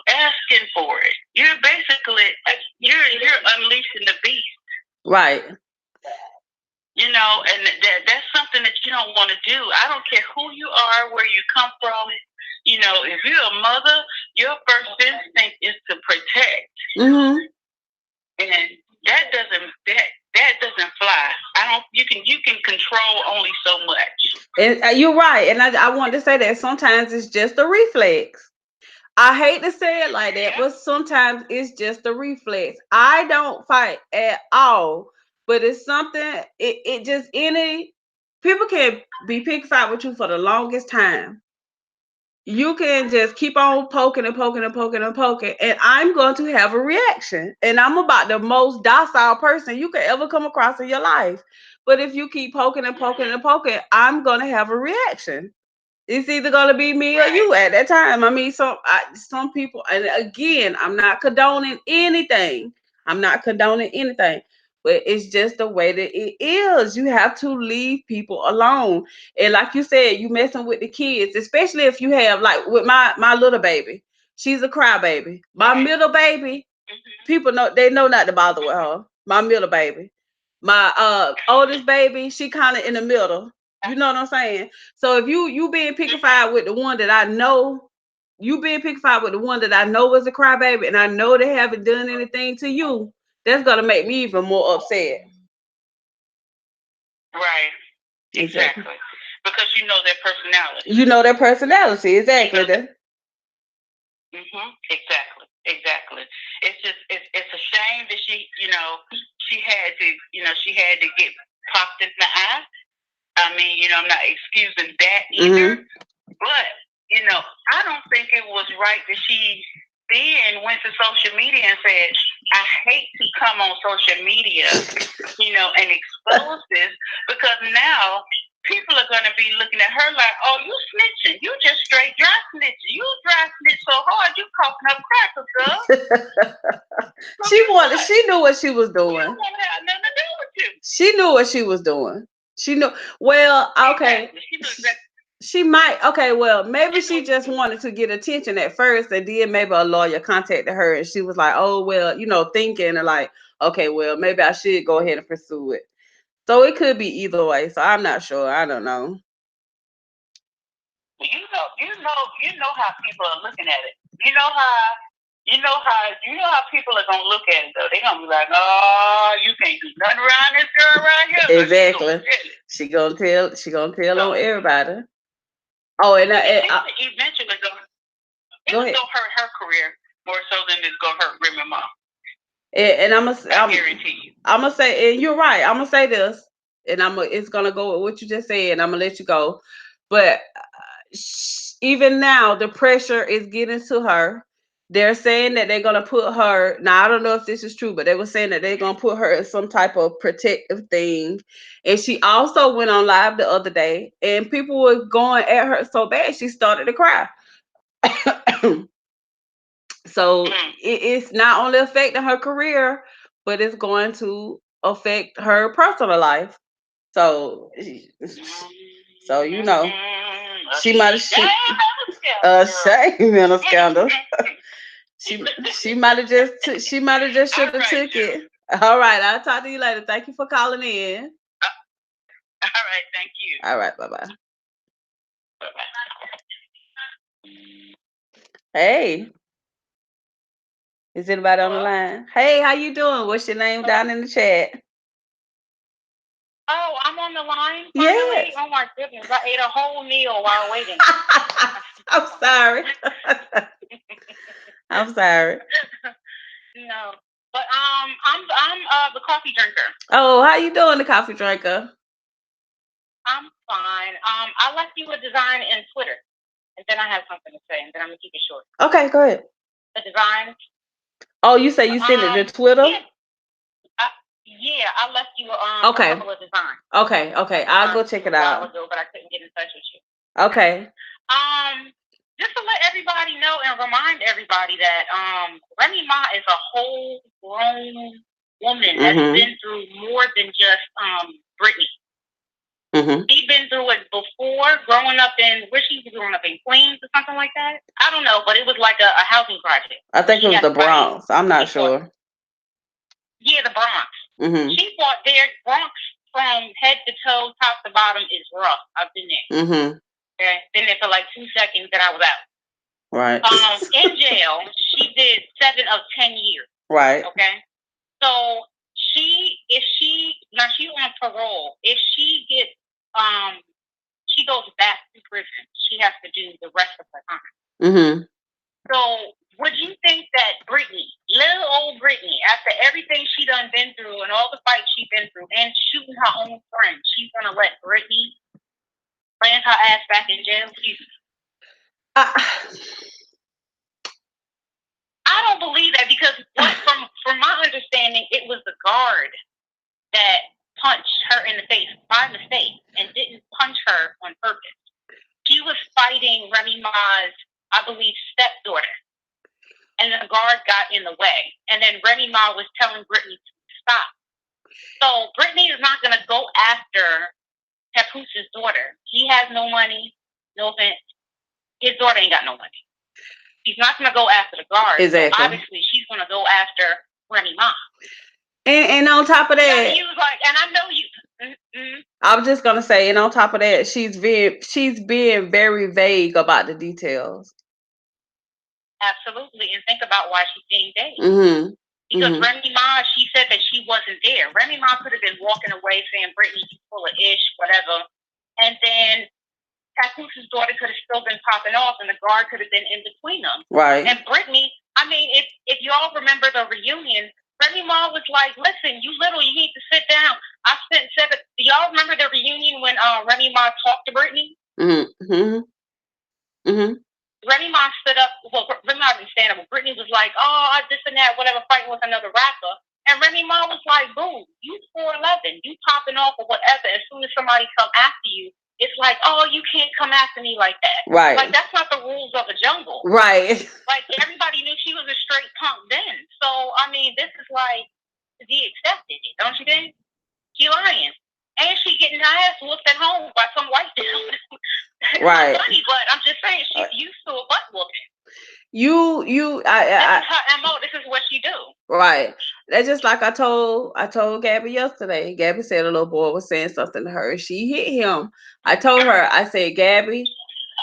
Speaker 2: asking for it. You're basically you're unleashing the beast. Right. And that's something that you don't want to do. I don't care who you are, where you come from. If you're a mother, your first instinct is to protect. And that doesn't fly. You can control only so much.
Speaker 1: And you're right. And I want to say that sometimes it's just a reflex. I hate to say it like that, but sometimes it's just a reflex. I don't fight at all, but it's something. It just people can be pick fight with you for the longest time. You can just keep on poking and poking and poking and poking, and I'm going to have a reaction. And I'm about the most docile person you could ever come across in your life. But if you keep poking and poking and poking, I'm going to have a reaction. It's either going to be me or you at that time. I mean, some people, and again, I'm not condoning anything. But it's just the way that it is. You have to leave people alone. And like you said, you messing with the kids, especially if you have, like with my little baby. She's a crybaby. My middle baby, people know not to bother with her. My middle baby. My oldest baby, she kind of in the middle. You know what I'm saying? So if you being pickified with the one that I know, you being pickified with the one that I know is a crybaby, and I know they haven't done anything to you, that's gonna make me even more upset.
Speaker 2: Right. Exactly. Because you know their personality.
Speaker 1: Exactly.
Speaker 2: Exactly. It's a shame that she had to get popped in the eye. I mean, I'm not excusing that either. But, I don't think it was right that she then went to social media and said, I hate to come on social media, and expose this, because now people are gonna be looking at her like, "Oh, you snitching? You just straight dry snitching? You dry snitch so hard, you coughing up crackers, girl."
Speaker 1: She knew what she was doing.
Speaker 2: She don't want to have nothing to do with you.
Speaker 1: She knew what she was doing. She knew. Well, okay.
Speaker 2: Exactly. She knew exactly.
Speaker 1: She might. Okay, well, maybe she just wanted to get attention at first, and then maybe a lawyer contacted her, and she was like, "Oh, well, thinking and like, okay, well, maybe I should go ahead and pursue it." So it could be either way. So I'm not sure. I don't know.
Speaker 2: You know how people are looking at it. You know how people are gonna look at it though. They're gonna be like, "Oh, you can't do nothing around this girl right here."
Speaker 1: Exactly. She gonna tell on everybody. Oh, and
Speaker 2: eventually go ahead. It's gonna hurt her career more so than it's gonna hurt Remy Ma.
Speaker 1: And
Speaker 2: I guarantee you.
Speaker 1: I'm gonna say, and you're right. I'm gonna say this, and it's gonna go with what you just said, and I'm gonna let you go. But even now, the pressure is getting to her. They're saying that they're gonna put her. Now I don't know if this is true, but they were saying that they're gonna put her in some type of protective thing. And she also went on live the other day, and people were going at her so bad she started to cry. So it's not only affecting her career, but it's going to affect her personal life. So she might have shame and a scandal. she might have just should have took it. All right, I'll talk to you later. Thank you for calling in.
Speaker 2: All right, thank you.
Speaker 1: All right, bye-bye. Hey. Is anybody on the line? Hey, how you doing? What's your name down in the chat?
Speaker 2: Oh, I'm on the line finally? Yes. Oh my goodness, I ate a whole meal while waiting.
Speaker 1: I'm sorry. I'm sorry.
Speaker 2: No, but I'm the coffee drinker.
Speaker 1: Oh, how you doing, the coffee drinker?
Speaker 2: I'm fine. I left you a design in Twitter, and then I have something to say, and then I'm gonna keep it short.
Speaker 1: Okay, go ahead.
Speaker 2: The design.
Speaker 1: Oh, you say you sent it to Twitter?
Speaker 2: Yeah, I left you a couple of designs.
Speaker 1: Okay. I'll go check it out.
Speaker 2: A while ago, but I couldn't get in touch with you.
Speaker 1: Okay.
Speaker 2: Just to let everybody know and remind everybody that Remy Ma is a whole grown woman that's been through more than just Brittney. She's been through it before, growing up in where she was growing up in Queens or something like that. I don't know, but it was like a housing project.
Speaker 1: I think it was the Bronx. I'm not sure.
Speaker 2: Yeah, the Bronx. She fought there. Bronx from head to toe, top to bottom is rough. I've been there. Okay, been there for like 2 seconds, and I was out.
Speaker 1: Right.
Speaker 2: In jail, she did 7 of 10 years.
Speaker 1: Right.
Speaker 2: Okay. So if she's on parole. If she gets she goes back to prison, she has to do the rest of her time. So would you think that Brittney, little old Brittney, after everything she done been through and all the fights she been through and shooting her own friend, she's gonna let Brittney land her ass back in jail? I don't believe that, because from my understanding, it was the guard that punched her in the face by mistake and didn't punch her on purpose. She was fighting Remy Ma's, I believe, stepdaughter, and the guard got in the way. And then Remy Ma was telling Brittney to stop. So Brittney is not going to go after Papooses' daughter. He has no money. No offense. His daughter ain't got no money. She's not going to go after the guard. Exactly. So obviously, she's going to go after Remy Ma.
Speaker 1: And on top of that,
Speaker 2: he was like, and I know you.
Speaker 1: I was just gonna say, and on top of that, she's being very vague about the details.
Speaker 2: Absolutely, and think about why she's being vague. Because Remy Ma, she said that she wasn't there. Remy Ma could have been walking away saying Brittney's full of ish, whatever, and then Papooses' daughter could have still been popping off, and the guard could have been in between them.
Speaker 1: Right.
Speaker 2: And Brittney, I mean, if y'all remember the reunion, Remy Ma was like, "Listen, you need to sit down." Do y'all remember the reunion when Remy Ma talked to Brittney? Remy Ma stood up. Well, Remy Ma didn't stand up. Brittney was like, "Oh, this and that, whatever," fighting with another rapper. And Remy Ma was like, boo, you 4'11", you popping off or whatever. As soon as somebody come after you, it's like, oh, you can't come after me like that.
Speaker 1: Right.
Speaker 2: Like, that's not the rules of a jungle.
Speaker 1: Right.
Speaker 2: Like, everybody knew she was a straight punk then. So, I mean, this is like, he accepted it, don't you think? She lying. And she getting her ass whooped at home by some white dude.
Speaker 1: Right.
Speaker 2: It's funny, but I'm just saying, she's used to a butt whooping.
Speaker 1: This is
Speaker 2: her MO. This is what she do.
Speaker 1: Right. That's just like I told Gabby yesterday. Gabby said a little boy was saying something to her. She hit him. I told her, I said, Gabby,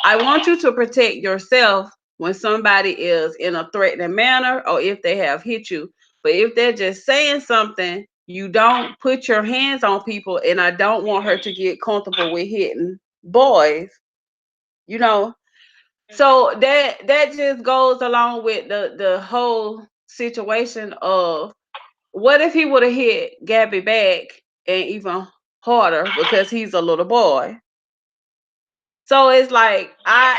Speaker 1: I want you to protect yourself when somebody is in a threatening manner or if they have hit you. But if they're just saying something, you don't put your hands on people, and I don't want her to get comfortable with hitting boys. You know, so that just goes along with the whole situation of what if he would have hit Gabby back and even harder because he's a little boy. So it's like
Speaker 2: I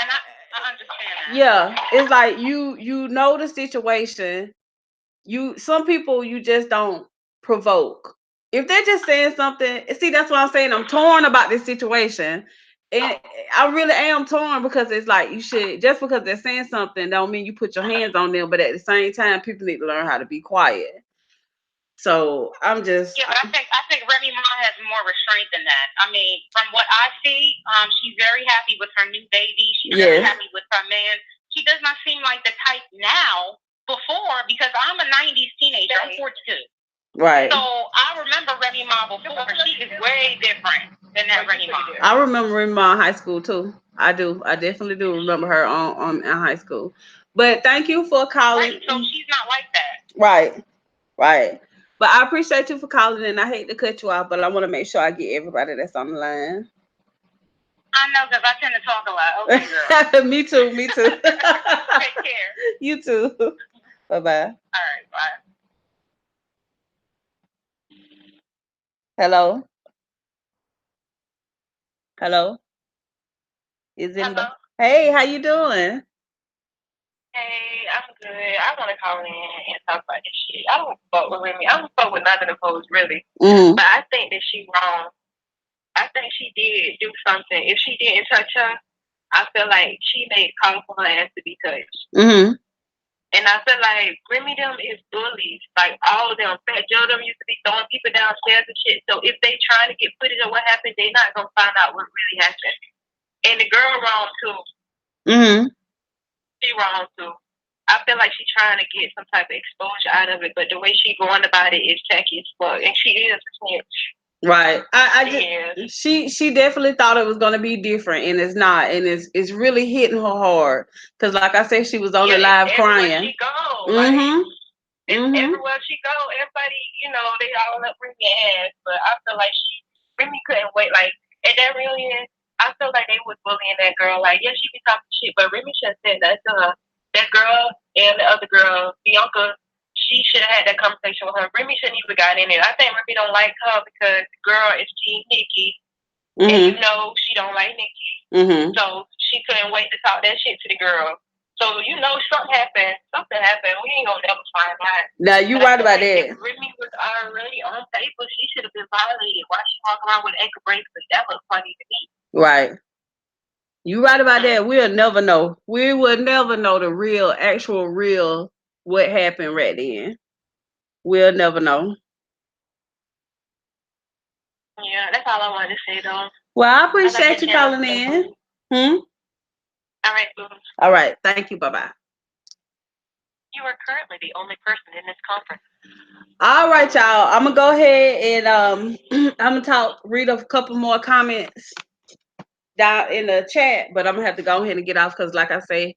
Speaker 2: understand that.
Speaker 1: Yeah, it's like you know the situation. Some people you just don't provoke. If they're just saying something, see, that's what I'm saying. I'm torn about this situation. And I really am torn because it's like you should, just because they're saying something don't mean you put your hands on them, but at the same time people need to learn how to be quiet. So I'm just
Speaker 2: but I think Remy Ma has more restraint than that. I mean, from what I see, she's very happy with her new baby. She's very happy with her man. She does not seem like the type now. Before, because I'm a '90s teenager, I'm 42.
Speaker 1: Right.
Speaker 2: So I remember Remy Ma before. She is way different than that Remy Ma.
Speaker 1: I remember Remy Ma in high school too. I do. I definitely do remember her on in high school. But thank you for calling.
Speaker 2: Right, so she's not like that.
Speaker 1: Right. Right. But I appreciate you for calling in. I hate to cut you off, but I want to make sure I get everybody that's on the line.
Speaker 2: I know, because I tend to talk a lot. Okay, girl.
Speaker 1: Me too. Me too.
Speaker 2: Take care.
Speaker 1: You too. Bye bye.
Speaker 2: All right. Bye.
Speaker 1: Hello. Hello. Is it? Hey, how you doing?
Speaker 3: Hey, I'm good. I want to call in and talk about this shit. I don't fuck with Remy. I don't fuck with none of the folks, really. But I think that she wrong. I think she did do something. If she didn't touch her, I feel like she made call for her ass to be touched. And I feel like Remy them is bullies. Like, all of them. Fat Joe them used to be throwing people downstairs and shit. So if they trying to get footage of what happened, they not going to find out what really happened. And the girl wrong, too. She wrong too. I feel like she's trying to get some type of exposure out of it, but the way she going about it is tacky as fuck, and she is a snitch.
Speaker 1: Right. She definitely thought it was gonna be different, and it's not, and it's really hitting her hard. Cause like I said, she was on the live crying.
Speaker 3: She go, everywhere she go, everybody, they all up Remy ass. But I feel like Remy couldn't wait. Like at that reunion, I feel like they was bullying that girl. Like, yeah, she be talking shit, but Remy should have said that to her. That girl and the other girl, Bianca, she should have had that conversation with her. Remy shouldn't even got in it. I think Remy don't like her because the girl is Team Nikki, and she don't like Nikki. So she couldn't wait to talk that shit to the girl. So something happened. Something happened. We ain't gonna never find out.
Speaker 1: Now you right about that.
Speaker 3: If Remy was already on paper, she should have been violated. Why she walk around with an ankle bracelet? That looks funny to me.
Speaker 1: Right. You right about that. We'll never know. We will never know the real what happened right then. We'll never know.
Speaker 3: Yeah, that's all I wanted to say though.
Speaker 1: Well, I appreciate you calling in.
Speaker 3: All right, boo.
Speaker 1: All right. Thank you. Bye-bye.
Speaker 3: You are currently the only person in this conference.
Speaker 1: All right, y'all. I'm gonna go ahead and I'm gonna read a couple more comments down in the chat, but I'm gonna have to go ahead and get off because, like I say,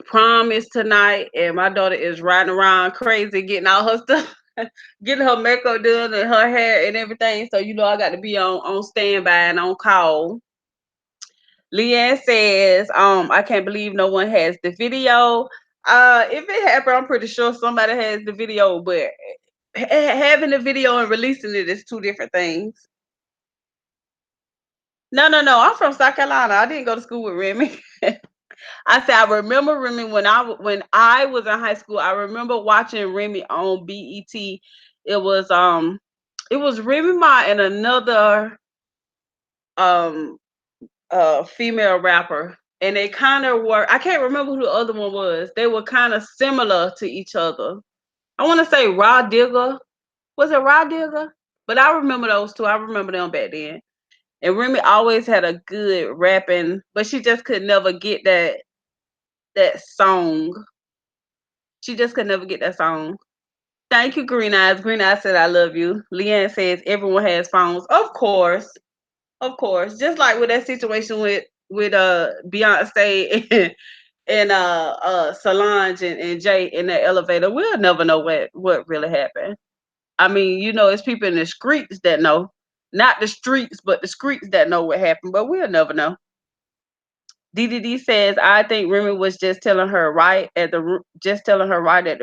Speaker 1: prom is tonight, and my daughter is riding around crazy, getting all her stuff, getting her makeup done and her hair and everything. So I got to be on standby and on call. Leanne says, I can't believe no one has the video. If it happened, I'm pretty sure somebody has the video, but having the video and releasing it is two different things. No. I'm from South Carolina. I didn't go to school with Remy. I said I remember Remy when I was in high school. I remember watching Remy on BET, It was Remy Ma and another um female rapper, and they kind of were. I can't remember who the other one was. They were kind of similar to each other. I want to say Raw Digger. Was it Raw Digger? But I remember those two. I remember them back then. And Remy always had a good rapping, but she just could never get that song. She just could never get that song. Thank you, Green Eyes. Green Eyes said, I love you. Leanne says, everyone has phones. Of course. Of course. Just like with that situation with Beyonce and Solange and Jay in that elevator, we'll never know what really happened. I mean, it's people in the streets that know. Not the streets, but the streets that know what happened, but we'll never know. DDD says, I think Remy was just telling her right at the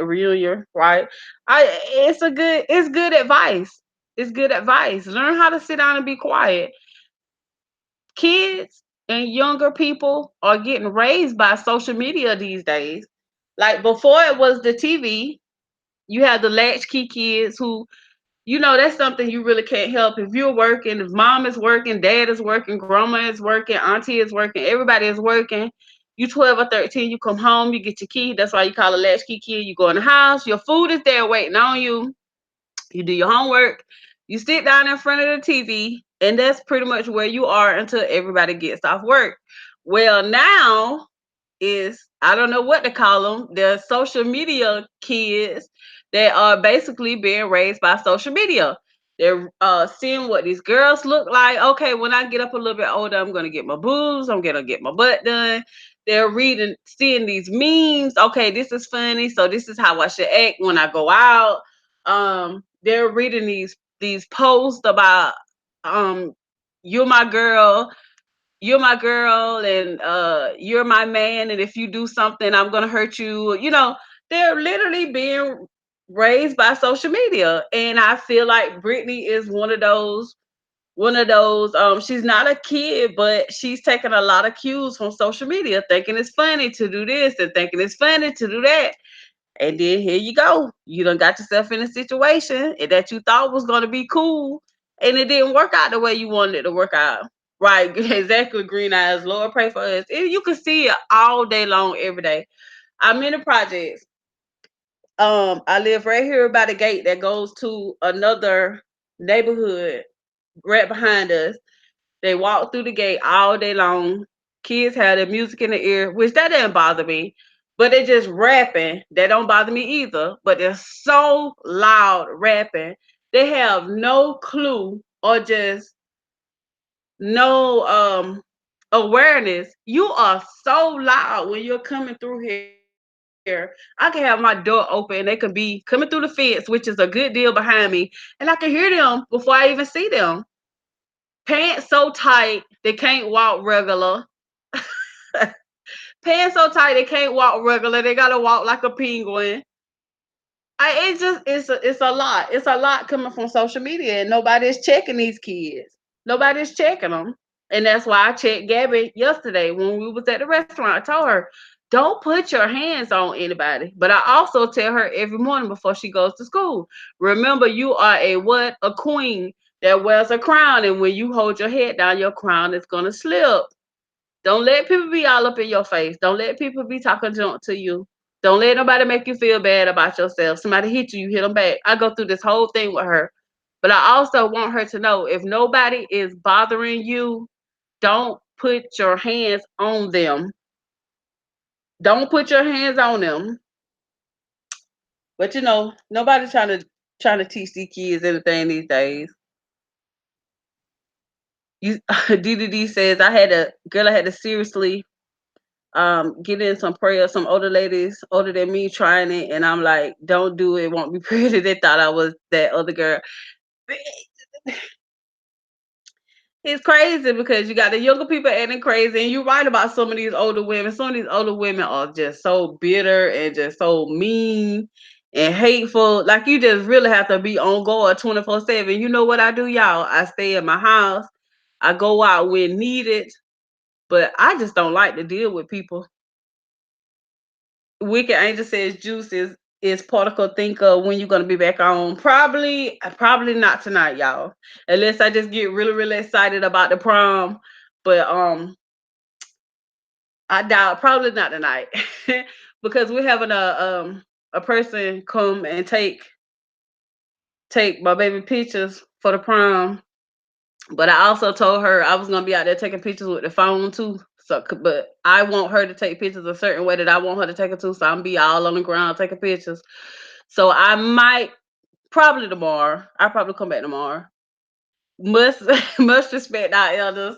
Speaker 1: reunion, right? It's good advice. It's good advice. Learn how to sit down and be quiet. Kids and younger people are getting raised by social media these days. Like before it was the TV, you had the latchkey kids who, that's something you really can't help. If you're working, if mom is working, dad is working, grandma is working, auntie is working, everybody is working. You 12 or 13, you come home, you get your key. That's why you call a latchkey kid. You go in the house, your food is there waiting on you. You do your homework. You sit down in front of the TV, and that's pretty much where you are until everybody gets off work. Well, now is I don't know what to call them. They're social media kids that are basically being raised by social media. They're seeing what these girls look like. Okay, when I get up a little bit older, I'm gonna get my boobs. I'm gonna get my butt done. They're seeing these memes. Okay, this is funny, so this is how I should act when I go out. They're reading these posts about um, you're my girl, and you're my man, and if you do something I'm gonna hurt you. They're literally being raised by social media, and I feel like Brittney is one of those. She's not a kid, but she's taking a lot of cues from social media, thinking it's funny to do this and thinking it's funny to do that. And then here you go. You done got yourself in a situation that you thought was going to be cool, and it didn't work out the way you wanted it to work out. Right, exactly. Green Eyes. Lord, pray for us. You can see it all day long, every day. I'm in the projects. I live right here by the gate that goes to another neighborhood right behind us. They walk through the gate all day long. Kids have their music in the ear, which that doesn't bother me. But they just rapping. That don't bother me either. But they're so loud rapping. They have no clue or just no awareness. You are so loud when you're coming through here. I can have my door open and they can be coming through the fence, which is a good deal behind me, and I can hear them before I even see them. Pants so tight they can't walk regular. Pants so tight they can't walk regular. They gotta walk like a penguin. It's a lot. It's a lot coming from social media, and nobody's checking these kids. Nobody's checking them, and that's why I checked Gabby yesterday when we was at the restaurant. I told her, don't put your hands on anybody. But I also tell her every morning before she goes to school, remember you are a what? A queen that wears a crown, and when you hold your head down, your crown is gonna slip. Don't let people be all up in your face. Don't let people be talking junk to you. Don't let nobody make you feel bad about yourself. Somebody hit you, you hit them back. I go through this whole thing with her. But I also want her to know if nobody is bothering you, don't put your hands on them. Don't put your hands on them. But nobody's trying to teach these kids anything these days. You DDD says I had to seriously get in some prayer. Some older ladies older than me trying it, and I'm like, don't do it. Won't be pretty. They thought I was that other girl. It's crazy because you got the younger people acting crazy, and you're right about some of these older women. Some of these older women are just so bitter and just so mean and hateful. Like you just really have to be on guard 24/7. You know what I do, y'all? I stay in my house. I go out when needed, but I just don't like to deal with people. Wicked Angel says juice is Particle think of when you're gonna be back on? Probably not tonight, y'all. Unless I just get really, really excited about the prom. But I doubt probably not tonight. Because we're having a person come and take my baby pictures for the prom. But I also told her I was gonna be out there taking pictures with the phone too. So, but I want her to take pictures a certain way that I want her to take it too. So I'm gonna be all on the ground taking pictures. So I might probably tomorrow. I'll probably come back tomorrow. Must must respect our elders.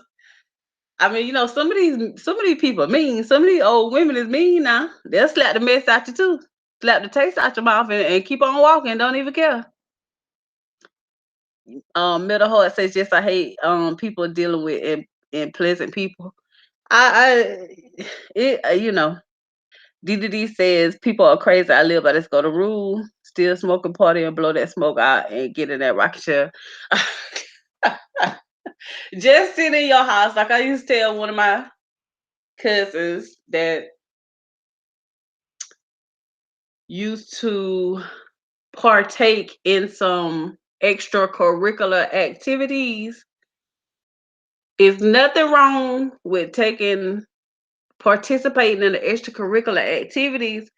Speaker 1: I mean, some of these people mean. Some of these old women is mean now. They'll slap the mess out you too. Slap the taste out your mouth and keep on walking. Don't even care. Middle Heart says, yes, I hate people dealing with unpleasant people. I it DDD says people are crazy. I live by this go to rule. Still smoking party and blow that smoke out and get in that rocket chair. Just sit in your house. Like I used to tell one of my cousins that used to partake in some extracurricular activities. There's nothing wrong with participating in the extracurricular activities,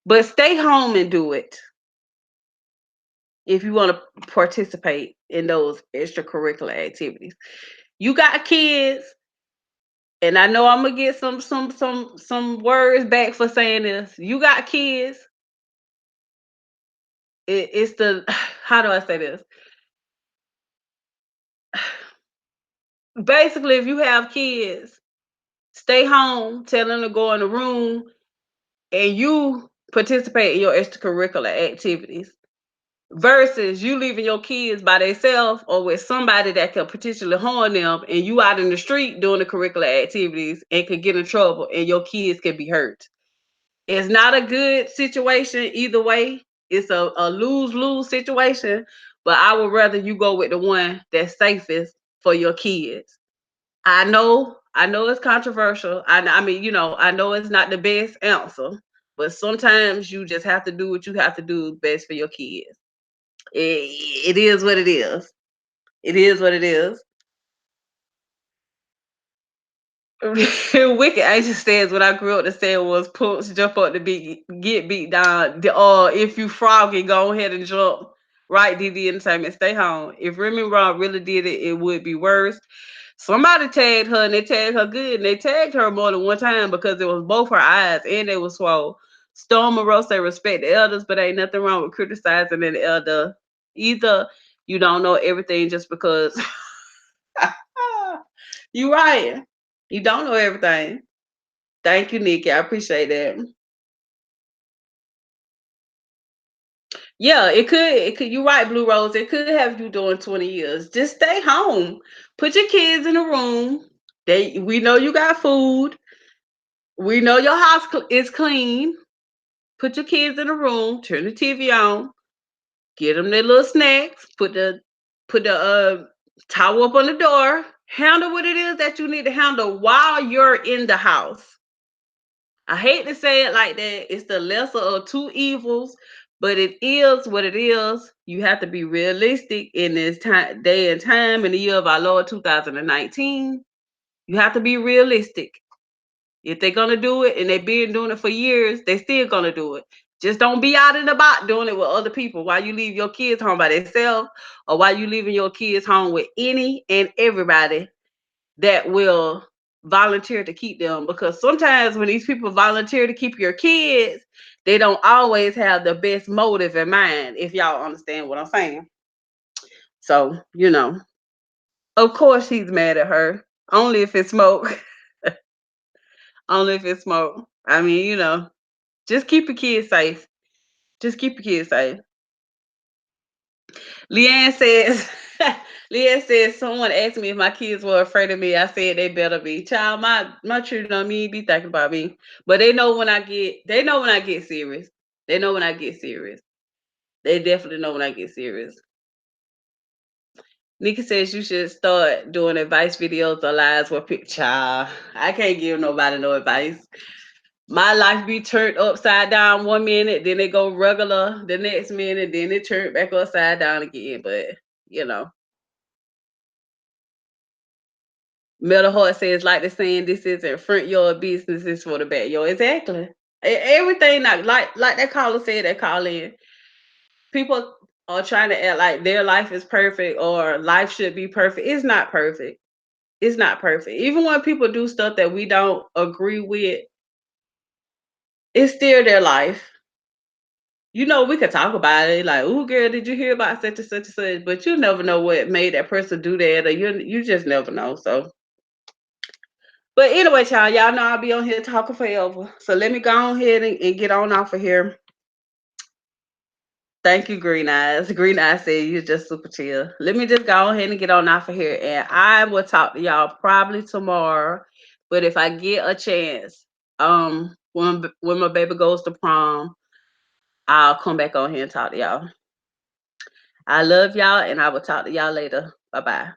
Speaker 1: but stay home and do it if you want to participate in those extracurricular activities. You got kids, and I know I'm gonna get some words back for saying this. You got kids. It's the how do I say this? Basically, if you have kids, stay home, tell them to go in the room, and you participate in your extracurricular activities. Versus you leaving your kids by themselves or with somebody that could potentially harm them, and you out in the street doing the curricular activities and could get in trouble, and your kids can be hurt. It's not a good situation either way. It's a lose-lose situation, but I would rather you go with the one that's safest for your kids. I know it's controversial. I mean, I know it's not the best answer, but sometimes you just have to do what you have to do best for your kids. It is what it is. It is what it is. Wicked Angel says what I grew up to say was punks jump up to get beat down. Or if you froggy, go ahead and jump. Right, DD Entertainment, stay home. If Remy Ma really did it, it would be worse. Somebody tagged her and they tagged her good, and they tagged her more than one time because it was both her eyes and they were swole. Storm Monroe say respect the elders, but ain't nothing wrong with criticizing an elder either. You don't know everything just because you right. You don't know everything. Thank you, Nikki. I appreciate that. Yeah, it could. It could. You're right, Blue Rose. It could have you doing 20 years. Just stay home. Put your kids in a room. We know you got food. We know your house is clean. Put your kids in a room. Turn the TV on. Get them their little snacks. Put the towel up on the door. Handle what it is that you need to handle while you're in the house. I hate to say it like that. It's the lesser of two evils, but it is what it is. You have to be realistic in this day and time in the year of our Lord 2019. You have to be realistic. If they're gonna do it and they've been doing it for years, they still gonna do it. Just don't be out and about doing it with other people while you leave your kids home by themselves, or while you leaving your kids home with any and everybody that will volunteer to keep them. Because sometimes when these people volunteer to keep your kids, they don't always have the best motive in mind, if y'all understand what I'm saying. So, of course he's mad at her. Only if it's smoke. Only if it's smoke. I mean, just keep your kids safe. Just keep your kids safe. Leanne says, Leanne says, someone asked me if my kids were afraid of me. I said they better be. Child, my children on me be thinking about me. But they know when I get serious. They know when I get serious. They definitely know when I get serious. Nikki says you should start doing advice videos or lives where child. I can't give nobody no advice. My life be turned upside down one minute, then it go regular the next minute, then it turned back upside down again. But you know, Metal Heart says like the saying, "This isn't front yard business; it's for the backyard." Exactly. Everything like that caller said that call in. People are trying to act like their life is perfect or life should be perfect. It's not perfect. It's not perfect. Even when people do stuff that we don't agree with, it's still their life. You know, we could talk about it, like, "Oh, girl, did you hear about such and such and such?" But you never know what made that person do that, or you just never know. So, but anyway, y'all know I'll be on here talking forever. So let me go ahead and get on off of here. Thank you, Green Eyes. Green Eyes said you're just super chill. Let me just go ahead and get on off of here, and I will talk to y'all probably tomorrow. But if I get a chance, when my baby goes to prom, I'll come back on here and talk to y'all. I love y'all, and I will talk to y'all later. Bye bye.